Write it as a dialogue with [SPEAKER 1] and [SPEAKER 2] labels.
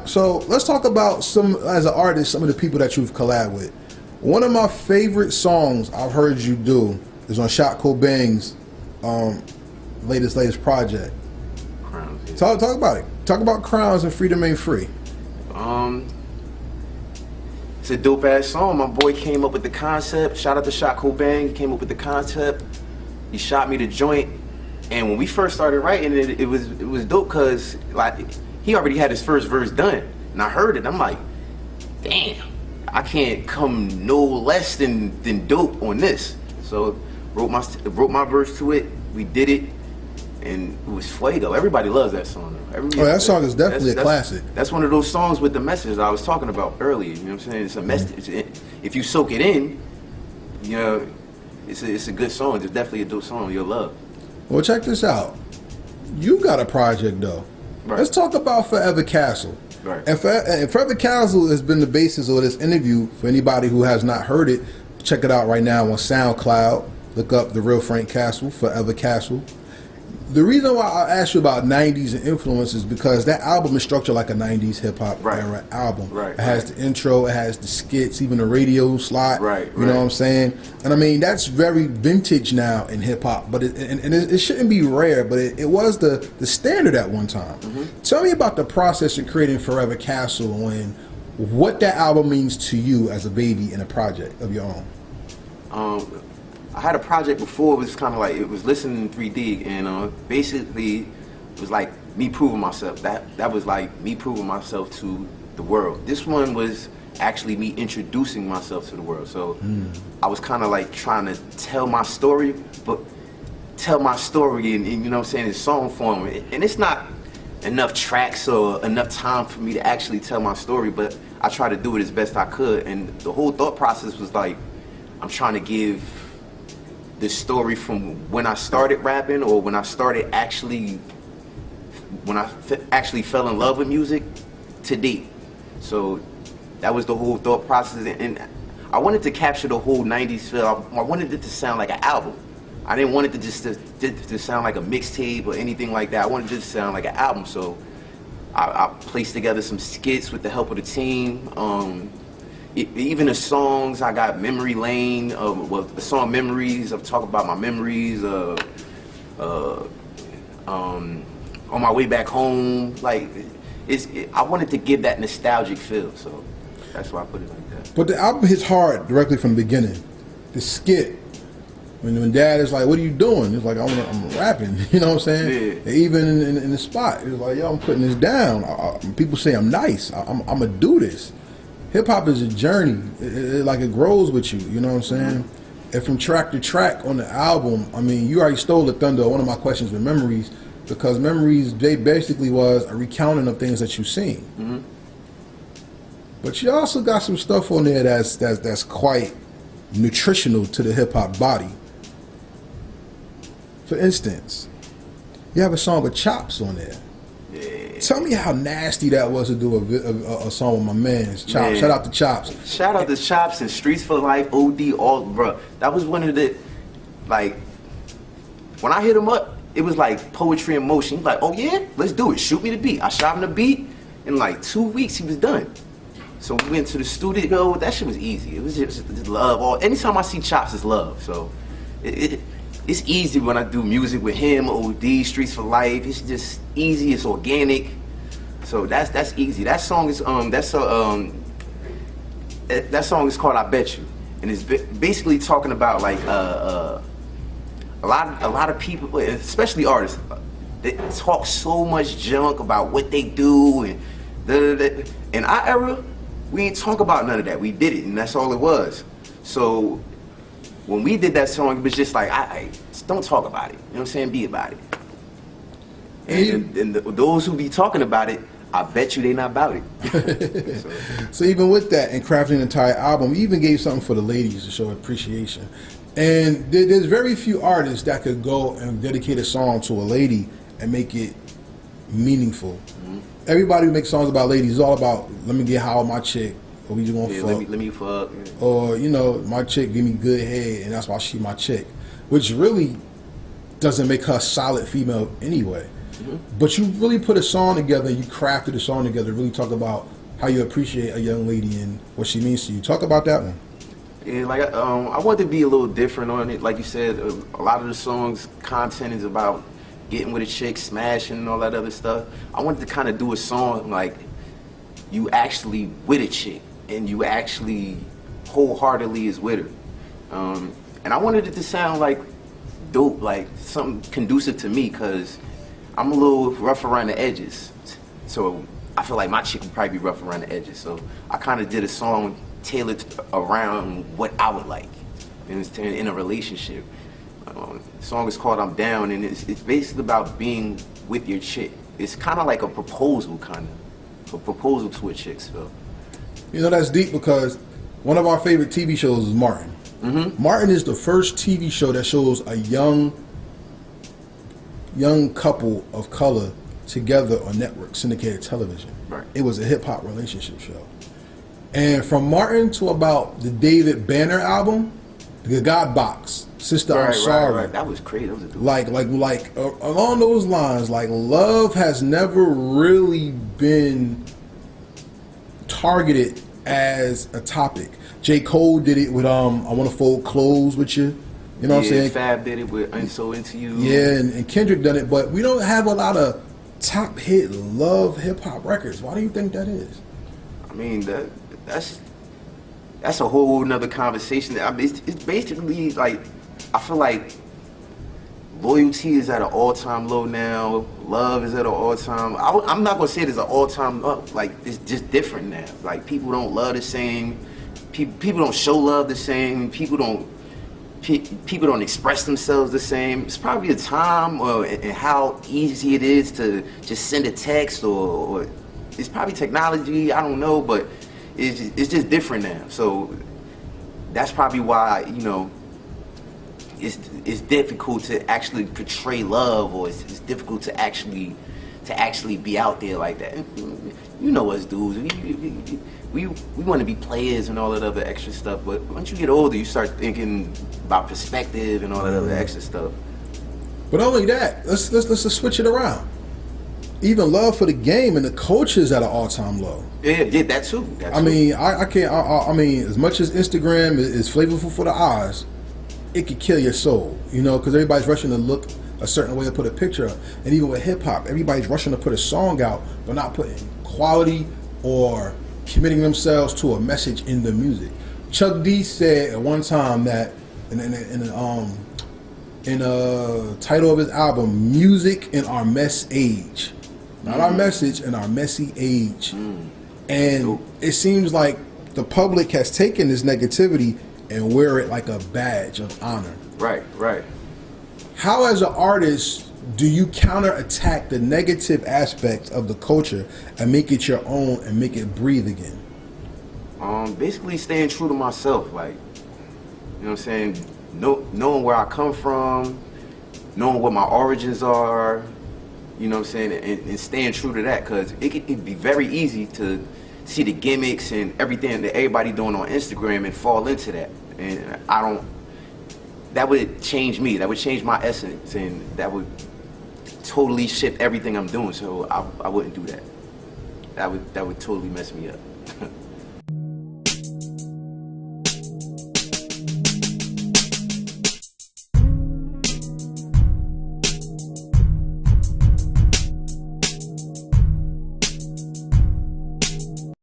[SPEAKER 1] So let's talk about as an artist, some of the people that you've collabed with. One of my favorite songs I've heard you do is on Shot Cobain's latest project.
[SPEAKER 2] Crowns. Yeah.
[SPEAKER 1] Talk about it. Talk about Crowns and Freedom Ain't Free.
[SPEAKER 2] It's a dope ass song. My boy came up with the concept. Shout out to Shot Cobain. He came up with the concept. He shot me the joint, and when we first started writing it, it was dope because like he already had his first verse done, and I heard it. I'm like, damn, I can't come no less than dope on this. So wrote my verse to it. We did it, and it was Fuego. Everybody loves that song.
[SPEAKER 1] That song is definitely a classic.
[SPEAKER 2] That's one of those songs with the message I was talking about earlier. You know what I'm saying? It's a message. If you soak it in, you know, it's a good song. It's definitely a dope song. You'll love.
[SPEAKER 1] Well, check this out. You got a project though.
[SPEAKER 2] Right.
[SPEAKER 1] Let's talk about Forever Castle.
[SPEAKER 2] Right.
[SPEAKER 1] And Forever Castle has been the basis of this interview. For anybody who has not heard it, check it out right now on SoundCloud. Look up The Real Frank Castle, Forever Castle. The reason why I asked you about 90s and influence is because that album is structured like a 90s hip-hop era album.
[SPEAKER 2] Right.
[SPEAKER 1] It has the intro, it has the skits, even the radio slot.
[SPEAKER 2] Right.
[SPEAKER 1] You know what I'm saying? And I mean, that's very vintage now in hip-hop, but it shouldn't be rare, but it was the standard at one time. Mm-hmm. Tell me about the process of creating Forever Castle and what that album means to you as a baby in a project of your own.
[SPEAKER 2] I had a project before. It was kind of like it was listening 3D, and basically it was like me proving myself. That was like me proving myself to the world. This one was actually me introducing myself to the world. So I was kind of like trying to tell my story, but tell my story in you know what I'm saying, in song form. And it's not enough tracks or enough time for me to actually tell my story, but I tried to do it as best I could. And the whole thought process was like, I'm trying to give the story from when I started rapping, or when I started actually fell in love with music to date. So that was the whole thought process, and I wanted to capture the whole 90s feel. I wanted it to sound like an album. I didn't want it to just to sound like a mixtape or anything like that. I wanted it to sound like an album. So I placed together some skits with the help of the team. Even the songs, I got Memory Lane, the song Memories, I'm talking about my memories, on my way back home. Like, I wanted to give that nostalgic feel, so that's why I put it like that.
[SPEAKER 1] But the album hits hard directly from the beginning. The skit, when Dad is like, what are you doing? It's like, I'm rapping, you know what I'm saying?
[SPEAKER 2] Yeah.
[SPEAKER 1] Even in the spot, it's like, yo, I'm putting this down. People say I'm nice, I'm gonna do this. Hip-hop is a journey, it grows with you, you know what I'm saying? And from track to track on the album, I mean, you already stole the thunder. One of my questions with Memories, because Memories, they basically was a recounting of things that you've seen. Mm-hmm. But you also got some stuff on there that's quite nutritional to the hip-hop body. For instance, you have a song with Chops on there. Tell me how nasty that was to do a song with my man's Chops. Man. Shout out to Chops.
[SPEAKER 2] Shout out to Chops and Streets for Life, OD, all, bro. That was one of the, like, when I hit him up, it was like poetry in motion. He's like, oh yeah, let's do it. Shoot me the beat. I shot him the beat. In like 2 weeks, he was done. So we went to the studio. That shit was easy. It was just love. Anytime I see Chops, it's love. So it's easy when I do music with him, OD, Streets for Life. It's just easy, it's organic. So that's easy. That song is that song is called I Bet You. And it's basically talking about like a lot of people, especially artists, they talk so much junk about what they do and da-da-da. In our era, we ain't talk about none of that. We did it, and that's all it was. So when we did that song, it was just like, I don't talk about it. You know what I'm saying? Be about it. And those who be talking about it, I bet you they not about it.
[SPEAKER 1] So even with that, and crafting an entire album, we even gave something for the ladies to show appreciation. And there's very few artists that could go and dedicate a song to a lady and make it meaningful. Mm-hmm. Everybody who makes songs about ladies is all about, let me get high with my chick, or we just gonna fuck.
[SPEAKER 2] Let me fuck. Yeah.
[SPEAKER 1] Or, you know, my chick give me good head, and that's why she my chick. Which really doesn't make her a solid female anyway. But you really put a song together, you crafted a song together, really talk about how you appreciate a young lady and what she means to you. Talk about that one.
[SPEAKER 2] Yeah, like I wanted to be a little different on it. Like you said, a lot of the songs' content is about getting with a chick, smashing, and all that other stuff. I wanted to kind of do a song like you actually with a chick and you actually wholeheartedly is with her. And I wanted it to sound like dope, like something conducive to me, because I'm a little rough around the edges. So I feel like my chick would probably be rough around the edges. So I kind of did a song tailored around what I would like in a relationship. The song is called I'm Down, and it's basically about being with your chick. It's kind of like a proposal, a proposal to a chick. So,
[SPEAKER 1] you know, that's deep, because one of our favorite TV shows is Martin. Martin is the first TV show that shows a young couple of color together on network syndicated television.
[SPEAKER 2] Right.
[SPEAKER 1] It was a hip hop relationship show. And from Martin to about the David Banner album, the God Box, Sister I'm Sorry.
[SPEAKER 2] Right. That was crazy. That was a dude.
[SPEAKER 1] Like along those lines, like love has never really been targeted as a topic. G.O.A.T did it with I Wanna Fold Clothes With You. You know what I'm saying?
[SPEAKER 2] Fab did it with I'm So Into You.
[SPEAKER 1] Yeah, and Kendrick done it, but we don't have a lot of top hit love hip hop records. Why do you think that is?
[SPEAKER 2] I mean, that's a whole nother conversation. I mean, it's basically like, I feel like loyalty is at an all-time low now. Love is at an all-time. I'm not gonna say it's an all-time low. Like, it's just different now. Like, people don't love the same. People don't show love the same. People don't express themselves the same. It's probably a time and how easy it is to just send a text, or it's probably technology. I don't know, but it's just different now. So that's probably why, you know, it's difficult to actually portray love, or it's difficult to actually be out there like that. You know us dudes, we want to be players and all that other extra stuff, but once you get older, you start thinking about perspective and all that other extra stuff.
[SPEAKER 1] But only that, let's just switch it around. Even love for the game and the culture is at an all-time low.
[SPEAKER 2] Yeah, that too.
[SPEAKER 1] I mean, I can't. I mean, as much as Instagram is flavorful for the eyes, it could kill your soul. You know, because everybody's rushing to look a certain way to put a picture up, and even with hip hop, everybody's rushing to put a song out, but not putting quality or committing themselves to a message in the music. Chuck D said at one time that in the title of his album, "Music in Our Mess Age." Not our message, in our messy age. And it seems like the public has taken this negativity and wear it like a badge of honor.
[SPEAKER 2] Right.
[SPEAKER 1] How, as an artist, do you counterattack the negative aspects of the culture and make it your own and make it breathe again?
[SPEAKER 2] Basically staying true to myself, like, you know what I'm saying? Knowing where I come from, knowing what my origins are, you know what I'm saying, and staying true to that, because it'd be very easy to see the gimmicks and everything that everybody doing on Instagram and fall into that. And that would change me, that would change my essence, and that would totally shift everything I'm doing, so I wouldn't do that. That would totally mess me up.